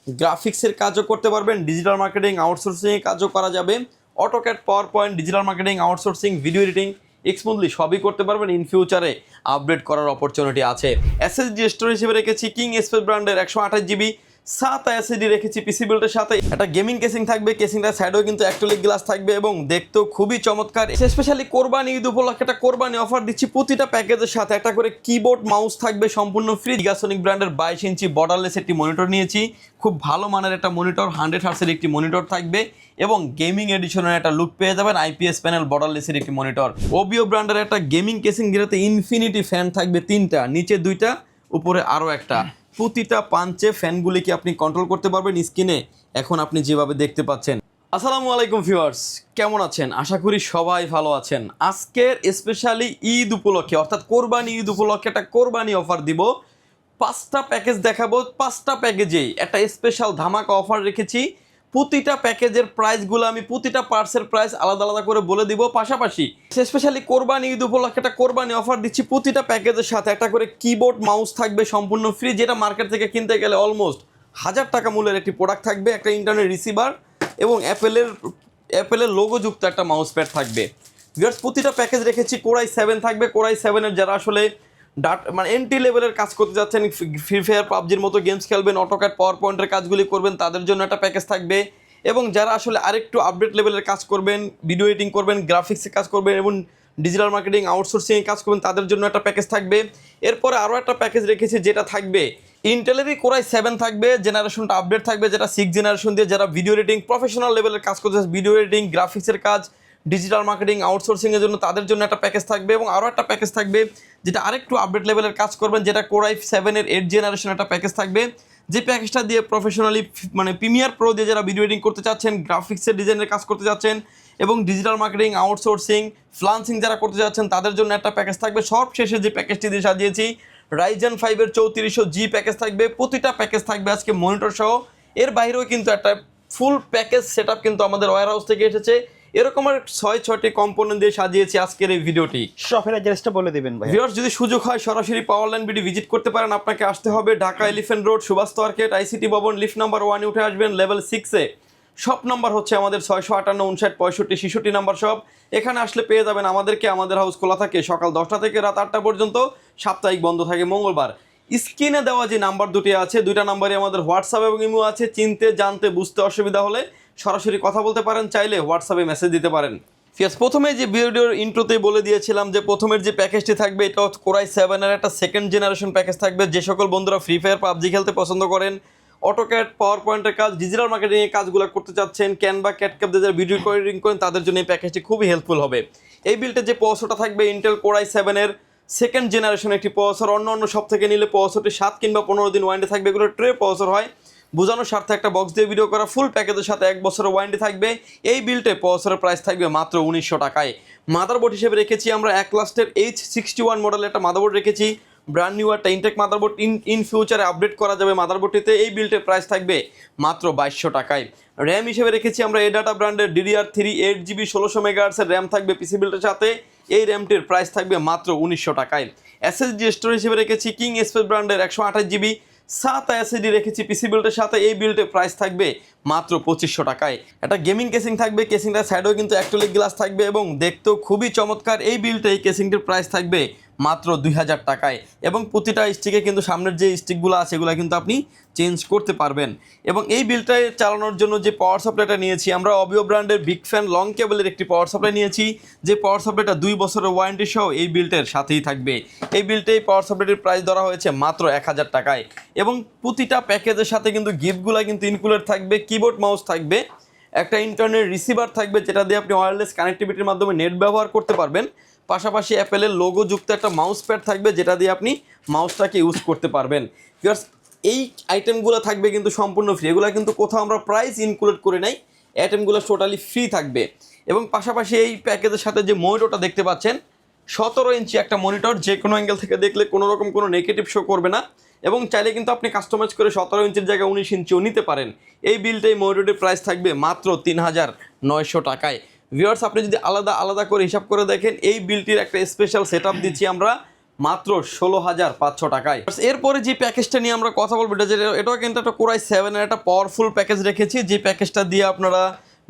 গ্রাফিক্সের কাজও করতে পারবেন, ডিজিটাল মার্কেটিং আউটসোর্সিংয়ের কাজও করা যাবে। AutoCAD, power point, digital marketing outsourcing, video editing smoothly সবই করতে পারবেন। ইন ফিউচারে আপডেট করার অপরচুনিটি আছে। এসএসডি স্টোরেজ হিসেবে রেখেছি কিং স্পেস ব্র্যান্ডের 128 GB 7 এসএসডি রেখেছি পিসি বিল্ডের সাথে। একটা গেমিং কেসিং থাকবে, কেসিংটার সাইডেও কিন্তু অ্যাক্রিলিক গ্লাস থাকবে এবং দেখতেও খুবই চমৎকার। স্পেশালি কোরবানি ঈদ উপলক্ষে একটা কোরবানি অফার দিচ্ছি। প্রতিটা প্যাকেজের সাথে একটা করে কিবোর্ড মাউস থাকবে সম্পূর্ণ ফ্রি। গিগাসনিক ব্র্যান্ডের 22 ইঞ্চি বর্ডারলেস একটি মনিটর নিয়েছি, খুব ভালো মানের একটা মনিটর, 100 হার্টসের একটি মনিটর থাকবে এবং গেমিং এডিশনের একটা লুক পেয়ে যাবেন। আইপিএস প্যানেল, বর্ডারলেসের একটি মনিটর। ওবিও ব্র্যান্ডের একটা গেমিং কেসিং যেটাতে ইনফিনিটি ফ্যান থাকবে 3টা, নিচে 2টা, উপরে আরও একটা। প্রতিটা পাঞ্চে ফ্যানগুলিকে আপনি কন্ট্রোল করতে পারবেন স্ক্রিনে, এখন আপনি যেভাবে দেখতে পাচ্ছেন। আসসালামু আলাইকুম ভিউয়ার্স, কেমন আছেন? আশা করি সবাই ভালো আছেন। আজকের স্পেশালি ঈদ উপলক্ষে অর্থাৎ কোরবানি ঈদ উপলক্ষে একটা কোরবানি অফার দিব। 5টা প্যাকেজ দেখাবো, 5টা প্যাকেজেই একটা স্পেশাল ধামাকা অফার রেখেছি। প্রতিটা প্যাকেজের প্রাইসগুলো আমি প্রতিটা পার্টসের প্রাইস আলাদা আলাদা করে বলে দিব। পাশাপাশি স্পেশালি কোরবানি ঈদ উপলক্ষে একটা কোরবানি অফার দিচ্ছি। প্রতিটা প্যাকেজের সাথে একটা করে কিবোর্ড মাউস থাকবে সম্পূর্ণ ফ্রি, যেটা মার্কেট থেকে কিনতে গেলে অলমোস্ট 1000 টাকা মূল্যের একটি প্রোডাক্ট থাকবে। একটা ইন্টারনেট রিসিভার এবং অ্যাপেলের লোগোযুক্ত একটা মাউস প্যাড থাকবে। ভিউয়ার্স, প্রতিটা প্যাকেজ রেখেছি কোরাই 7 থাকবে। কোরাই 7-এর যারা আসলে মানে এন্ট্রি লেভেলের কাজ করতে যাচ্ছেন, ফ্রি ফায়ার, পাবজির মতো গেমস খেলবেন, অটোক্যাড, পাওয়ার পয়েন্টের কাজগুলি করবেন, তাদের জন্য একটা প্যাকেজ থাকবে। এবং যারা আসলে আরেকটু আপডেট লেভেলের কাজ করবেন, ভিডিও এডিটিং করবেন, গ্রাফিক্সের কাজ করবেন এবং ডিজিটাল মার্কেটিং আউটসোর্সিংয়ে কাজ করবেন, তাদের জন্য একটা প্যাকেজ থাকবে। এরপরে আরও একটা প্যাকেজ রেখেছি যেটা থাকবে ইন্টেলেরই কোরাই 7 থাকবে, জেনারেশনটা আপডেট থাকবে, যেটা 6 জেনারেশন দিয়ে যারা ভিডিও এডিটিং প্রফেশনাল লেভেলের কাজ করতে, ভিডিও এডিটিং, গ্রাফিক্সের কাজ, ডিজিটাল মার্কেটিং আউটসোর্সিংয়ের জন্য তাদের জন্য একটা প্যাকেজ থাকবে। এবং আরও একটা প্যাকেজ থাকবে যেটা আরেকটু আপডেট লেভেলের কাজ করবেন, যেটা কোরাই 7-এর 8 জেনারেশন একটা প্যাকেজ থাকবে। যে প্যাকেজটা দিয়ে প্রফেশনালি মানে প্রিমিয়ার প্রো দিয়ে যারা ভিডিও এডিটিং করতে চাচ্ছেন, গ্রাফিক্সের ডিজাইনের কাজ করতে চাচ্ছেন এবং ডিজিটাল মার্কেটিং আউটসোর্সিং, ফ্রিল্যান্সিং যারা করতে যাচ্ছেন তাদের জন্য একটা প্যাকেজ থাকবে। সব শেষে যে প্যাকেজটি দিয়ে সাজিয়েছি রাইজেন 5-এর 3400G প্যাকেজ থাকবে। প্রতিটা প্যাকেজ থাকবে আজকে মনিটর সহ। এর বাইরেও কিন্তু একটা ফুল প্যাকেজ সেট আপ কিন্তু আমাদের ওয়্যার হাউস থেকে এসেছে। এরকমের 6-6টি কম্পোনেন্ট দিয়ে সাজিয়েছি আজকের এই ভিডিওটি। শপের অ্যাড্রেসটা বলে দিবেন ভাই। ভিউয়ার্স, যদি সুযোগ হয় সরাসরি পাওয়ারল্যান্ড বিডি ভিজিট করতে পারেন। আপনাকে আসতে হবে Dhaka elephant road, Subhash market, ICT ভবন, লিফট নাম্বার 1-এ উঠে আসবেন, লেভেল 6-এ। শপ নাম্বার হচ্ছে আমাদের 658 59 65 66 নাম্বার শপ। এখানে আসলে পেয়ে যাবেন আমাদেরকে। আমাদের হাউস খোলা থাকে সকাল 10টা থেকে রাত 8টা পর্যন্ত, সাপ্তাহিক বন্ধ থাকে মঙ্গলবার। স্ক্রিনে দেওয়া যে নাম্বার দুটি আছে, দুইটা নাম্বারই আমাদের হোয়াটসঅ্যাপ এবং ইমো আছে। চিনতে, জানতে, বুঝতে অসুবিধা হলে সরাসরি কথা বলতে পারেন, চাইলে হোয়াটসঅ্যাপে মেসেজ দিতে পারেন। প্রথমে যে ভিডিওর ইন্ট্রোতে বলে দিয়েছিলাম যে প্রথমের যে প্যাকেজটি থাকবে এটা কোরাই 7-এর একটা 2nd জেনারেশন প্যাকেজ থাকবে। যে সকল বন্ধুরা ফ্রি ফায়ার, পাবজি খেলতে পছন্দ করেন, অটোক্যাড, পাওয়ার পয়েন্টের কাজ, ডিজিটাল মার্কেটিংয়ের কাজগুলো করতে চাচ্ছেন, ক্যানভা, ক্যাটক্যাপ দিয়ে যারা ভিডিও এডিটিং করেন তাদের জন্য এই প্যাকেজটি খুবই হেল্পফুল হবে। এই বিল্ডে যে প্রসেসরটা থাকবে ইন্টেল কোরাই 7-এর 2nd জেনারেশন একটি প্রসেসর। অন্য সব থেকে নিলে প্রসেসরটি 7 কিংবা 15 দিন ওয়ারেন্টি থাকবে। এগুলো ট্রে প্রসেসর হয়। বোঝানোর স্বার্থে একটা বক্স দিয়ে ভিডিও করা। ফুল প্যাকেজের সাথে 1 বছরের ওয়ারেন্টি থাকবে। এই বিল্টে প্রসেসরের প্রাইস থাকবে মাত্র 1900 টাকায়। মাদারবোর্ড হিসেবে রেখেছি আমরা অ্যাক্লাস্টের H61 মডেলের একটা মাদারবোর্ড রেখেছি। ব্র্যান্ড নিউ একটা ইনটেক মাদারবোর্ড, ইন ফিউচারে আপডেট করা যাবে মাদারবোর্ডটিতে। এই বিল্টের প্রাইস থাকবে মাত্র 2200 টাকায়। র্যাম হিসেবে রেখেছি আমরা এডাটা ব্র্যান্ডের DDR3 8GB 1600 মেগাহার্টসের র্যাম থাকবে পিসি বিল্টের সাথে। এই র্যামটির প্রাইস থাকবে মাত্র 1900 টাকায়। এসএসডি স্টোরেজ হিসেবে রেখেছি কিং স্পেস ব্র্যান্ডের 128GB 7 এসএসডি রেখেছি পিসি বিল্টের সাথে। এই বিল্টের প্রাইস থাকবে মাত্র 2500 টাকায়। একটা গেমিং কেসিং থাকবে, কেসিংটার সাইডেও কিন্তু অ্যাক্রিলিক গ্লাস থাকবে এবং দেখতেও খুবই চমৎকার। এই বিল্টে এই কেসিংটির প্রাইস থাকবে মাত্র 2000 টাকায়। এবং প্রতিটা স্টিকে কিন্তু সামনের যে স্টিকগুলো আছে এগুলো কিন্তু আপনি চেঞ্জ করতে পারবেন। এবং এই বিলটায় চালানোর জন্য যে পাওয়ার সাপ্লাইটা নিয়েছি আমরা অবিও ব্র্যান্ডের বিগ ফ্যান লং কেবলের একটি পাওয়ার সাপ্লাই নিয়েছি। যে পাওয়ার সাপ্লাইটা 2 বছরের ওয়ারেন্টি সহ এই বিল্টের সাথেই থাকবে। এই বিলটাই পাওয়ার সাপ্লাইটির প্রাইস ধরা হয়েছে মাত্র 1000 টাকায়। এবং প্রতিটা প্যাকেজের সাথে কিন্তু গিফটগুলো কিন্তু ইনক্লুডেড থাকবে। কিবোর্ড মাউস থাকবে, একটা ইন্টারনেট রিসিভার থাকবে যেটা দিয়ে আপনি ওয়্যারলেস কানেক্টিভিটির মাধ্যমে নেট ব্যবহার করতে পারবেন। পাশাপাশি অ্যাপেলের লোগোযুক্ত একটা মাউস প্যাড থাকবে যেটা দিয়ে আপনি মাউসটাকে ইউজ করতে পারবেন। বিকজ এই আইটেমগুলো থাকবে কিন্তু সম্পূর্ণ ফ্রি। এগুলো কিন্তু কোথাও আমরা প্রাইস ইনক্লুড করে নাই, আইটেমগুলো টোটালি ফ্রি থাকবে। এবং পাশাপাশি এই প্যাকেজের সাথে যে মনিটরটা দেখতে পাচ্ছেন 17 ইঞ্চি একটা মনিটর, যে কোনো অ্যাঙ্গেল থেকে দেখলে কোনো রকম কোনো নেগেটিভ শো করবে না। এবং চাইলে কিন্তু আপনি কাস্টমাইজ করে 17 ইঞ্চির জায়গায় 19 ইঞ্চিও নিতে পারেন। এই বিলটাই মনিটরের প্রাইস থাকবে মাত্র 3900 টাকায়। ভিউয়ার্স, আপনি যদি আলাদা আলাদা করে হিসাব করে দেখেন এই বিলটির একটা স্পেশাল সেট আপ দিচ্ছি আমরা মাত্র 16,500 টাকায়। এরপরে যে প্যাকেজটা নিয়ে আমরা কথা বলবো এটাও কিন্তু একটা কোরাই 7 এর একটা পাওয়ারফুল প্যাকেজ রেখেছি, যে প্যাকেজটা দিয়ে আপনারা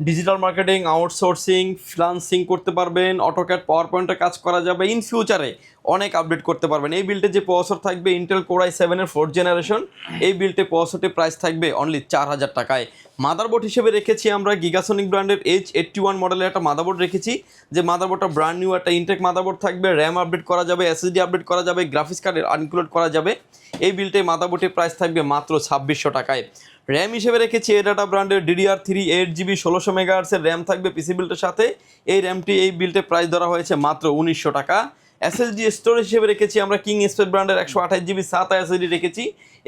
ডিজিটাল মার্কেটিং, আউটসোর্সিং, ফ্রিল্যান্সিং করতে পারবেন, অটোক্যাড, পাওয়ার পয়েন্টের কাজ করা যাবে, ইন ফিউচারে অনেক আপডেট করতে পারবেন। এই বিল্টে যে প্রসেসর থাকবে ইন্টেল কোরাই 7 এর 4th জেনারেশন, এই বিল্টে প্রসেসরটির প্রাইস থাকবে অনলি 4,000 টাকায়। মাদারবোর্ড হিসেবে রেখেছি আমরা গিগাসনিক ব্র্যান্ডের H81 মডেলের একটা মাদারবোর্ড রেখেছি, যে মাদারবোর্ডটা ব্র্যান্ড নিউ একটা ইনটেক মাদারবোর্ড থাকবে, র্যাম আপডেট করা যাবে, এসএসডি আপডেট করা যাবে, গ্রাফিক্স কার্ড ইনক্লুড করা যাবে। এই বিল্টে মাদারবোর্ডের প্রাইস থাকবে মাত্র 2600 টাকায়। র্যাম হিসেবে রেখেছি এডাটা ব্র্যান্ডের DDR3 8GB 1600 মেগাহার্টসের র্যাম থাকবে পিসি বিল্টের সাথে। এই র্যামটি এই বিল্টে প্রাইস ধরা হয়েছে মাত্র 1900 টাকা। এসএসডি স্টোরেজ হিসেবে রেখেছি আমরা কিং স্পেস ব্র্যান্ডের 128GB SATA এসএসডি রেখেছি,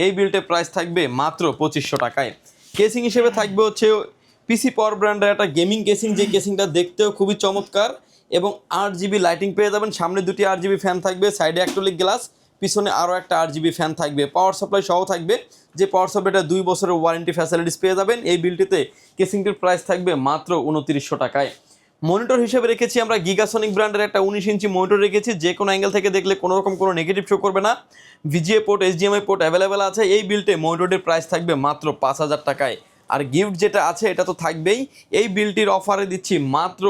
এই বিল্টে প্রাইস থাকবে মাত্র 2500 টাকায়। কেসিং হিসেবে থাকবে হচ্ছে পিসি পাওয়ার ব্র্যান্ডের একটা গেমিং কেসিং, যে কেসিংটা দেখতেও খুবই চমৎকার এবং 8GB লাইটিং পেয়ে যাবেন। সামনে 2টি 8GB ফ্যান থাকবে, সাইডে অ্যাক্রিলিক গ্লাস, পিছনে আরও একটা 8GB ফ্যান থাকবে, পাওয়ার সাপ্লাই সহ থাকবে, যে পাওয়ার সাপ্লাইটা 2 বছরের ওয়ারেন্টি ফ্যাসিলিটিস পেয়ে যাবেন। এই বিলটিতে কেসিংটির প্রাইস থাকবে মাত্র 2900 টাকায়। মনিটর হিসেবে রেখেছি আমরা গিগাসনিক ব্র্যান্ডের একটা 19 ইঞ্চি মনিটর রেখেছি, যে কোনো অ্যাঙ্গেল থেকে দেখলে কোনো রকম কোনো নেগেটিভ শো করবে না। VGA port, HDMI port available আছে। এই বিলটে মনিটরের প্রাইস থাকবে মাত্র 5000 টাকায়। আর গিফট যেটা আছে এটা তো থাকবেই, এই বিলটির অফারে দিচ্ছি মাত্র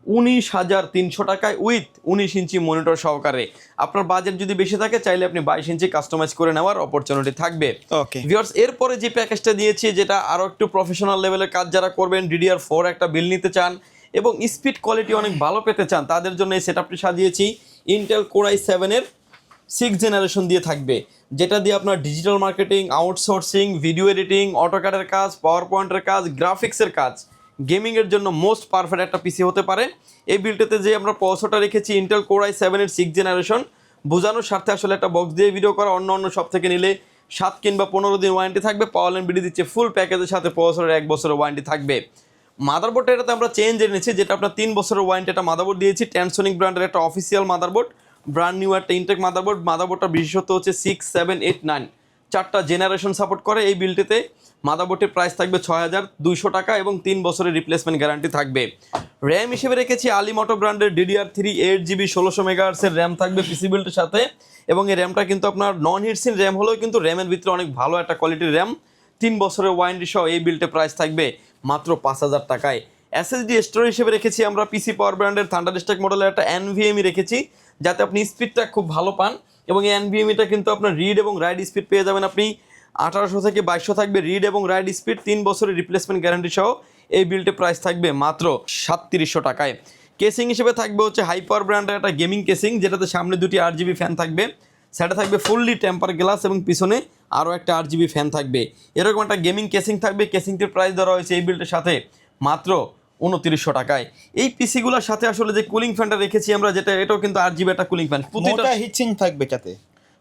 19,300 টাকায় উইথ 19 ইঞ্চি মনিটর সহকারে। আপনার বাজেট যদি বেশি থাকে চাইলে আপনি 22 ইঞ্চি কাস্টমাইজ করে নেওয়ার অপরচুনিটি থাকবে। ওকে ভিউয়ার্স, এরপরে যে প্যাকেজটা দিয়েছি যেটা আরও একটু প্রফেশনাল লেভেলের কাজ যারা করবেন, DDR4 একটা বিল নিতে চান এবং স্পিড কোয়ালিটি অনেক ভালো পেতে চান, তাদের জন্য এই সেটআপটি সাজিয়েছি ইন্টেল কোরাই 7 এর 6th জেনারেশন দিয়ে থাকবে, যেটা দিয়ে আপনার digital marketing, outsourcing, video editing, অটোক্যাডের কাজ, পাওয়ার পয়েন্টের কাজ, গ্রাফিক্সের কাজ, গেমিংয়ের জন্য মোস্ট পারফেক্ট একটা পিসি হতে পারে। এই বিলটাতে যে আমরা প্রসেসরটা রেখেছি ইন্টেল কোরাই 7 এর 6th জেনারেশন, বোঝানোর স্বার্থে আসলে একটা বক্স দিয়ে ভিডিও করা, অন্য সব থেকে নিলে 7 কিংবা 15 দিন ওয়ারেন্টি থাকবে। পাওয়ারল্যান্ড বিডি দিচ্ছে ফুল প্যাকেজের সাথে প্রসেসরের 1 বছরের ওয়ারেন্টি থাকবে। মাদারবোর্ডটা এটাতে আমরা চেঞ্জ এনেছি, যেটা আপনার 3 বছরের ওয়ারেন্টি একটা মাদারবোর্ড দিয়েছি, ট্যানসনিক ব্র্যান্ডের একটা অফিসিয়াল মাদারবোর্ড, ব্র্যান্ড নিউ একটা ইনটেক মাদারবোর্ড। মাদারবোর্ডটা বিশেষত হচ্ছে 6, 7, 8, 9 4টা জেনারেশন সাপোর্ট করে। এই বিলটিতে মাদারবোর্ডের প্রাইস থাকবে 6200 টাকা এবং 3 বছরের রিপ্লেসমেন্ট গ্যারান্টি থাকবে। র্যাম হিসেবে রেখেছি আলিমটো ব্র্যান্ডের DDR3 8GB 1600 মেগাহার্টসের র্যাম থাকবে পিসি বিল্টের সাথে, এবং এই র্যামটা কিন্তু আপনার নন হিটসিন র্যাম হলেও কিন্তু র্যামের ভিতরে অনেক ভালো একটা কোয়ালিটির র্যাম। 3 বছরের ওয়ারেন্টি সহ এই বিল্টে প্রাইস থাকবে মাত্র 5000 টাকায়। এসএসডি স্টোরেজ হিসেবে রেখেছি আমরা পিসি পাওয়ার ব্র্যান্ডের থান্ডারস্ট্যাক মডেলের একটা NVMe রেখেছি, যাতে আপনি স্পিডটা খুব ভালো পান, এবং এই NVMeটা কিন্তু আপনার রিড এবং রাইট স্পিড পেয়ে যাবেন আপনি 1800 থেকে 2200 থাকবে রিড এবং রাইট স্পিড, 3 বছরের রিপ্লেসমেন্ট গ্যারান্টি সহ এই বিল্টে প্রাইস থাকবে মাত্র 3700 টাকায়। কেসিং হিসেবে থাকবে হচ্ছে হাই পাওয়ার ব্র্যান্ডের একটা গেমিং কেসিং, যেটাতে সামনে 2টি 8GB ফ্যান থাকবে, সেটা থাকবে ফুললি টেম্পার গ্লাস এবং পিছনে আরও একটা 8GB ফ্যান থাকবে। এরকম একটা গেমিং কেসিং থাকবে। কেসিংটির প্রাইস ধরা হয়েছে এই বিল্টের সাথে মাত্র 2900 টাকায়। এই পিসিগুলোর সাথে আসলে যে কুলিং ফ্যানটা রেখেছি আমরা, যেটা এটাও কিন্তু 8GB একটা কুলিং ফ্যান, প্রতিটা মোটা হিটসিং থাকবে যাতে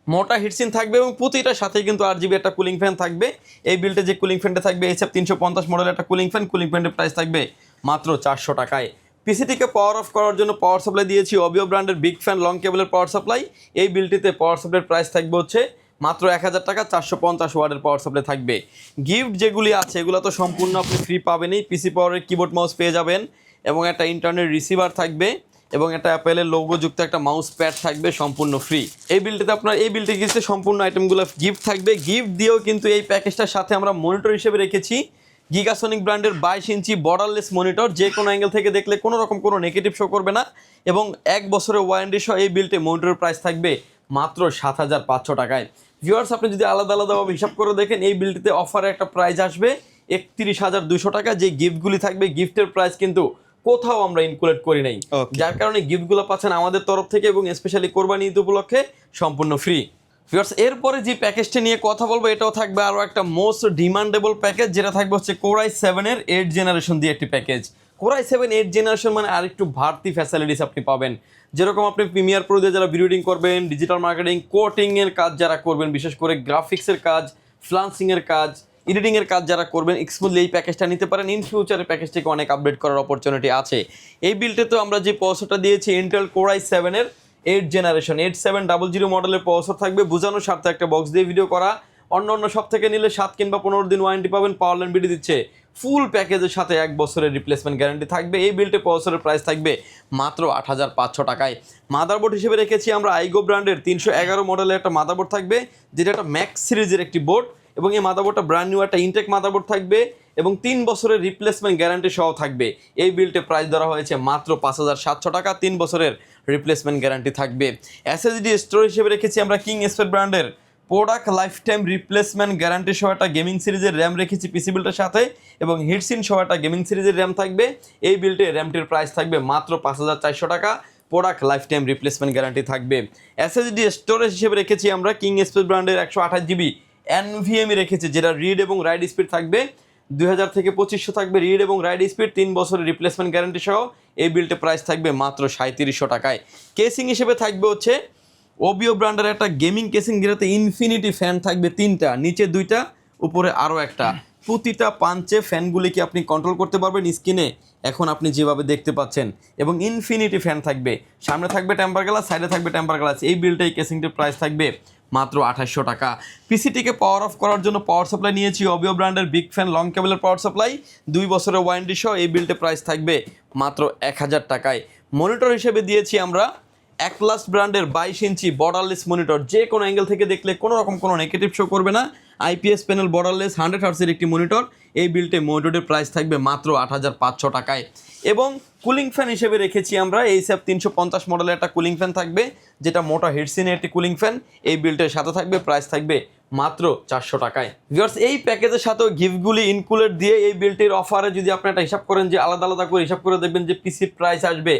মোটা হিটসিন থাকবে এবং প্রতিটার সাথে কিন্তু 8GB একটা কুলিং ফ্যান থাকবে। এই বিল্টে যে কুলিং ফ্যানটা থাকবে HF 350 মডেলের একটা কুলিং ফ্যানের প্রাইস থাকবে মাত্র 400 টাকায়। পিসিটিকে পাওয়ার অফ করার জন্য পাওয়ার সাপ্লাই দিয়েছি অবিও ব্র্যান্ডের বিগ ফ্যান লং কেবলের পাওয়ার সাপ্লাই। এই বিলটিতে পাওয়ার সাপ্লাইয়ের প্রাইস থাকবে হচ্ছে মাত্র 1000 টাকা, 450 ওয়াটের পাওয়ার সাপ্লাই থাকবে। গিফট যেগুলি আছে এগুলো তো সম্পূর্ণ আপনি ফ্রি পাবেনই। পিসি পাওয়ারের কিবোর্ড মাউস পেয়ে যাবেন এবং একটা ইন্টারনেট রিসিভার থাকবে এবং একটা অ্যাপেলের লোগো যুক্ত একটা মাউস প্যাড থাকবে সম্পূর্ণ ফ্রি। এই বিলটিতে আপনার এই বিলটি কিনতে সম্পূর্ণ আইটেমগুলো গিফট থাকবে। গিফট দিয়েও কিন্তু এই প্যাকেজটার সাথে আমরা মনিটর হিসেবে রেখেছি গিগাসনিক ব্র্যান্ডের 22 ইঞ্চি বর্ডারলেস মনিটর, যে কোনো অ্যাঙ্গেল থেকে দেখলে কোনো রকম কোনো নেগেটিভ শো করবে না, এবং 1 বছরের ওয়ারেন্টি সহ এই বিলটে মনিটরের প্রাইস থাকবে মাত্র 7500 টাকায়। ভিউয়ার্স, আপনি যদি আলাদা আলাদাভাবে হিসাব করে দেখেন এই বিলটিতে অফারে একটা প্রাইস আসবে 31,200 টাকা। যে গিফটগুলি থাকবে গিফটের প্রাইস কিন্তু কোথাও আমরা ইনক্লুড করি নাই, যার কারণে গিফটগুলো পাচ্ছেন আমাদের তরফ থেকে এবং স্পেশালি কোরবানি ঈদ উপলক্ষে সম্পূর্ণ ফ্রি। ভিউয়ার্স, এরপরে যে প্যাকেজটি নিয়ে কথা বলবো এটাও থাকবে আরও একটা মোস্ট ডিমান্ডেবল প্যাকেজ, যেটা থাকবে হচ্ছে কোরাই 7 এর 8 জেনারেশন দিয়ে একটি প্যাকেজ। কোরাই 7 8 জেনারেশন মানে আরেকটু বাড়তি ফ্যাসিলিটিস আপনি পাবেন, যেরকম আপনি প্রিমিয়ার প্রো দিয়ে যারা ভিডিও এডিটিং করবেন, ডিজিটাল মার্কেটিং, কোটিংয়ের কাজ যারা করবেন, বিশেষ করে গ্রাফিক্সের কাজ, ফ্রিল্যান্সিংয়ের কাজ, এডিটিংয়ের কাজ যারা করবেন, এক্সক্লুসিভলি এই প্যাকেজটা নিতে পারেন। ইন ফিউচারে প্যাকেজটিকে অনেক আপডেট করার অপরচুনিটি আছে। এই বিলটাতে আমরা যে প্রসেসরটা দিয়েছি ইন্টেল কোরাই 7 এর 8 জেনারেশন 8700 মডেলের প্রসেসর থাকবে, বোঝানোর স্বার্থে একটা বক্স দিয়ে ভিডিও করা, অন্য সব থেকে নিলে 7 কিংবা 15 দিন ওয়ারেন্টি পাবেন। পাওয়ারল্যান্ড বিডি দিচ্ছে ফুল প্যাকেজের সাথে 1 বছরের রিপ্লেসমেন্ট গ্যারান্টি থাকবে। এই বিল্টে প্রসেসরের প্রাইস থাকবে মাত্র 8,500 টাকায়। মাদারবোর্ড হিসেবে রেখেছি আমরা আইগো ব্র্যান্ডের 311 মডেলের একটা মাদারবোর্ড থাকবে, যেটা একটা ম্যাক্স সিরিজের একটি বোর্ড, এবং এই মাদারবোর্ডটা ব্র্যান্ড নিউ একটা ইনটেক মাদারবোর্ড থাকবে এবং 3 বছরের রিপ্লেসমেন্ট গ্যারান্টি সহ থাকবে। এই বিল্টে প্রাইস ধরা হয়েছে মাত্র 5,700 টাকা, 3 বছরের রিপ্লেসমেন্ট গ্যারান্টি থাকবে। এসএসডি স্টোরেজ হিসেবে রেখেছি আমরা কিং স্পেড ব্র্যান্ডের product life time replacement guarantee সহ একটা গেমিং সিরিজের র্যাম রেখেছি পিসি বিল্টের সাথে, এবং হিটসিন সহ একটা গেমিং সিরিজের র্যাম থাকবে। এই বিল্টে র্যামটির প্রাইস থাকবে মাত্র 5,400 টাকা, product life time replacement guarantee থাকবে। এসএসডি স্টোরেজ হিসেবে রেখেছি আমরা কিং স্পেড ব্র্যান্ডের 128 জিবি এনভিএমই রেখেছি, যেটা রিড এবং রাইড স্পিড থাকবে 2000 থেকে 2500 থাকবে রিড এবং রাইড স্পিড, 3 বছরের রিপ্লেসমেন্ট গ্যারান্টি সহ। এই বিল্টে প্রাইস থাকবে মাত্র 3700 টাকায়। কেসিং হিসেবে থাকবে হচ্ছে ওবিও ব্র্যান্ডের একটা গেমিং কেসিং, যেটাতে ইনফিনিটি ফ্যান থাকবে 3টা, নিচে 2টা, উপরে আরও একটা। প্রতিটা পাঞ্চে ফ্যানগুলিকে আপনি কন্ট্রোল করতে পারবেন স্ক্রিনে, এখন আপনি যেভাবে দেখতে পাচ্ছেন, এবং ইনফিনিটি ফ্যান থাকবে। সামনে থাকবে টেম্পার গ্লাস, সাইডে থাকবে টেম্পার গ্লাস। এই বিলটা এই কেসিংটির প্রাইস থাকবে মাত্র 2800 টাকা। পিসিটিকে পাওয়ার অফ করার জন্য পাওয়ার সাপ্লাই নিয়েছি ওবিও ব্র্যান্ডের বিগ ফ্যান লং কেবলের পাওয়ার সাপ্লাই, 2 বছরের ওয়ারেন্টি সহ। এই বিলটা প্রাইস থাকবে মাত্র 1000 টাকায়। মনিটর হিসেবে দিয়েছি আমরা অ্যাটলাস ব্র্যান্ডের 22 ইঞ্চি বর্ডারলেস মনিটর, যে কোনো অ্যাঙ্গেল থেকে দেখলে কোনো রকম কোনো নেগেটিভ শো করবে না। আইপিএস প্যানেল বর্ডারলেস 100 হার্টসের একটি মনিটর। এই বিলটে মনিটরের প্রাইস থাকবে মাত্র 8500 টাকায়। এবং কুলিং ফ্যান হিসেবে রেখেছি আমরা এইচএফ 350 মডেলের একটা কুলিং ফ্যান থাকবে, যেটা মোটা হিটসিনের একটি কুলিং ফ্যান। এই বিলটের সাথে থাকবে, প্রাইস থাকবে মাত্র 400 টাকায়। ভিউয়ার্স, এই প্যাকেজের সাথেও গিফটগুলি ইনক্লুডেড দিয়ে এই বিলটির অফারে যদি আপনি একটা হিসাব করেন, যে আলাদা আলাদা করে হিসাব করে দেখবেন যে পিসির প্রাইস আসবে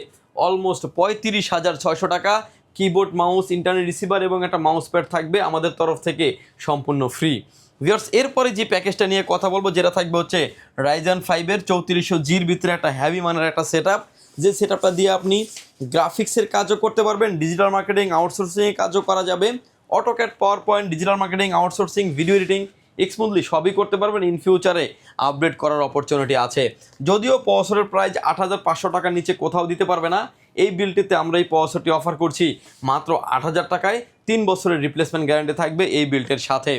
অলমোস্ট 35,600 টাকা। কিবোর্ড, মাউস, ইন্টারনেট রিসিভার এবং একটা মাউস প্যাড থাকবে আমাদের তরফ থেকে সম্পূর্ণ ফ্রি। ভিউয়ার্স, এরপরে যে প্যাকেজটা নিয়ে কথা বলবো, যেটা থাকবে হচ্ছে রাইজেন 5-এর 3400G'র ভিতরে একটা হ্যাভি মানের একটা সেটআপ, যে সেটআপটা দিয়ে আপনি গ্রাফিক্সের কাজও করতে পারবেন, ডিজিটাল মার্কেটিং আউটসোর্সিংয়ের কাজও করা যাবে, AutoCAD, power point, digital marketing outsourcing, video editing smoothly সবই করতে পারবেন। ইন ফিউচারে আপগ্রেড করার অপরচুনিটি আছে। যদিও প্রসেসরের প্রাইস 8500 টাকার নিচে কোথাও দিতে পারবে না, এই বিলটিতে আমরা এই প্রসেসরটি অফার করছি মাত্র 8000 টাকায়। 3 বছরের রিপ্লেসমেন্ট গ্যারান্টি থাকবে এই বিল্টের সাথে।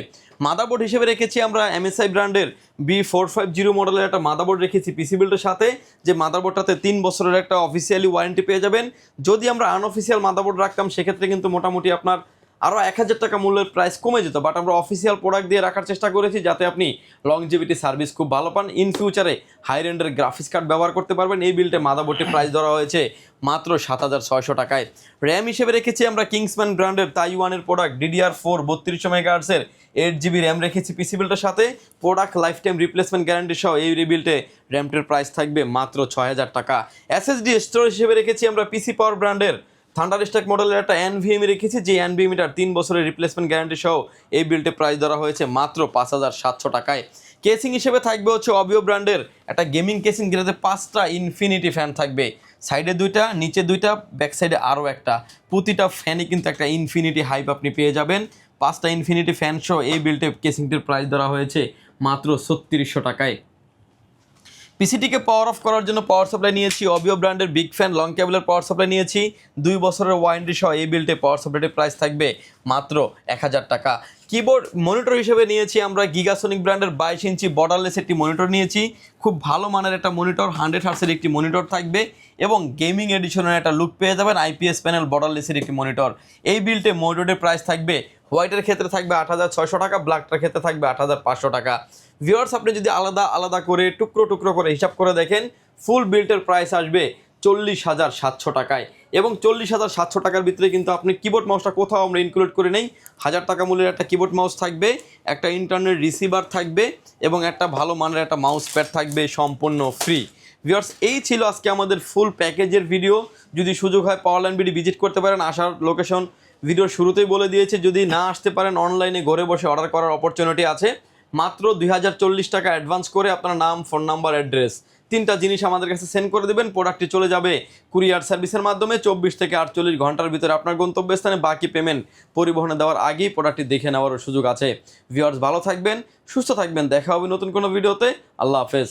মাদারবোর্ড হিসেবে রেখেছি আমরা MSI ব্র্যান্ডের B450 মডেলের একটা মাদারবোর্ড রেখেছি পিসি বিল্টের সাথে, যে মাদারবোর্ডটাতে 3 বছরের একটা অফিসিয়ালি ওয়ারেন্টি পেয়ে যাবেন। যদি আমরা আনঅফিসিয়াল মাদারবোর্ড রাখতাম, সেক্ষেত্রে কিন্তু মোটামুটি আপনার আরও 1000 টাকা মূল্যের প্রাইস কমে যেত, বাট আমরা অফিসিয়াল প্রোডাক্ট দিয়ে রাখার চেষ্টা করেছি, যাতে আপনি লংজিভিটি সার্ভিস খুব ভালো পান, ইন ফিউচারে হাই রেন্ডের গ্রাফিক্স কার্ড ব্যবহার করতে পারবেন। এই বিলটে মাদারবোর্ডের প্রাইস ধরা হয়েছে মাত্র 7600 টাকায়। র্যাম হিসেবে রেখেছি আমরা কিংসম্যান ব্র্যান্ডের তাইওয়ানের প্রোডাক্ট DDR4 3200 মেগাহার্টসের 8GB র্যাম রেখেছি পিসি বিল্টের সাথে, product life time replacement guarantee সহ। এই বিল্টে র্যামটির প্রাইস থাকবে মাত্র 6000 টাকা। এসএসডি স্টোরেজ হিসেবে রেখেছি আমরা পিসি পাওয়ার ব্র্যান্ডের থান্ডারস্ট্যাক মডেলের একটা এনভিএমি রেখেছি, যে এনভিএমিটার 3 বছরের রিপ্লেসমেন্ট গ্যারান্টি সহ। এই বিলটে প্রাইস ধরা হয়েছে মাত্র 5700 টাকায়। কেসিং হিসেবে থাকবে হচ্ছে অবিও ব্র্যান্ডের একটা গেমিং কেসিং, যেটাতে 5টা ইনফিনিটি ফ্যান থাকবে, সাইডে 2টা, নিচে 2টা, ব্যাক সাইডে আরও একটা। প্রতিটা ফ্যানই কিন্তু একটা ইনফিনিটি হাইপ আপনি পেয়ে যাবেন। 5টা ইনফিনিটি ফ্যান সহ এই বিলটে কেসিংটির প্রাইস ধরা হয়েছে মাত্র 3600 টাকায়। পিসিটিকে পাওয়ার অফ করার জন্য পাওয়ার সাপ্লাই নিয়েছি অবিও ব্র্যান্ডের বিগ ফ্যান লং কেবলের পাওয়ার সাপ্লাই নিয়েছি, 2 বছরের ওয়ারেন্টি সহ। এই বিলটে পাওয়ার সাপ্লাইটির প্রাইস থাকবে মাত্র 1000 টাকা। কিবোর্ড মনিটর হিসেবে নিয়েছি আমরা গিগাসোনিক ব্র্যান্ডের 22 ইঞ্চি বর্ডারলেস একটি মনিটর নিয়েছি, খুব ভালো মানের একটা মনিটর, 100 হার্টসের একটি মনিটর থাকবে, এবং গেমিং এডিশনের একটা লুক পেয়ে যাবেন। আইপিএস প্যানেল বর্ডারলেসের একটি মনিটর। এই বিলটে মনিটরের প্রাইস থাকবে হোয়াইটের ক্ষেত্রে থাকবে 8600 টাকা, ব্ল্যাকটার ক্ষেত্রে থাকবে 8500 টাকা। ভিউয়ার্স, আপনি যদি আলাদা আলাদা করে টুকরো টুকরো করে হিসাব করে দেখেন, ফুল বিল্টের প্রাইস আসবে 40,700 টাকায়। এবং 40,700 টাকার ভিতরে কিন্তু আপনি কিবোর্ড মাউসটা কোথাও আমরা ইনক্লুড করে নেই। 1000 টাকা মূল্যের একটা কিবোর্ড মাউস থাকবে, একটা ইন্টারনেট রিসিভার থাকবে, এবং একটা ভালো মানের একটা মাউস প্যাড থাকবে, সম্পূর্ণ ফ্রি। ভিউয়ার্স, এই ছিল আজকে আমাদের ফুল প্যাকেজের ভিডিও। যদি সুযোগ হয় পাওয়ারল্যান্ড বিডি ভিজিট করতে পারেন। আসার লোকেশন ভিডিওর শুরুতেই বলে দিয়েছে। যদি না আসতে পারেন, অনলাইনে ঘরে বসে অর্ডার করার অপরচুনিটি আছে। মাত্র 2040 টাকা অ্যাডভান্স করে আপনার নাম, ফোন নাম্বার, অ্যাড্রেস 3টা জিনিস আমাদের কাছে সেন্ড করে দেবেন। প্রোডাক্টটি চলে যাবে কুরিয়ার সার্ভিসের মাধ্যমে 24 থেকে 48 ঘন্টার ভিতরে আপনার গন্তব্যস্থানে। বাকি পেমেন্ট পরিবহনে দেওয়ার আগেই প্রোডাক্টটি দেখে নেওয়ারও সুযোগ আছে। ভিউয়ার্স, ভালো থাকবেন, সুস্থ থাকবেন, দেখা হবে নতুন কোনো ভিডিওতে। আল্লাহ হাফেজ।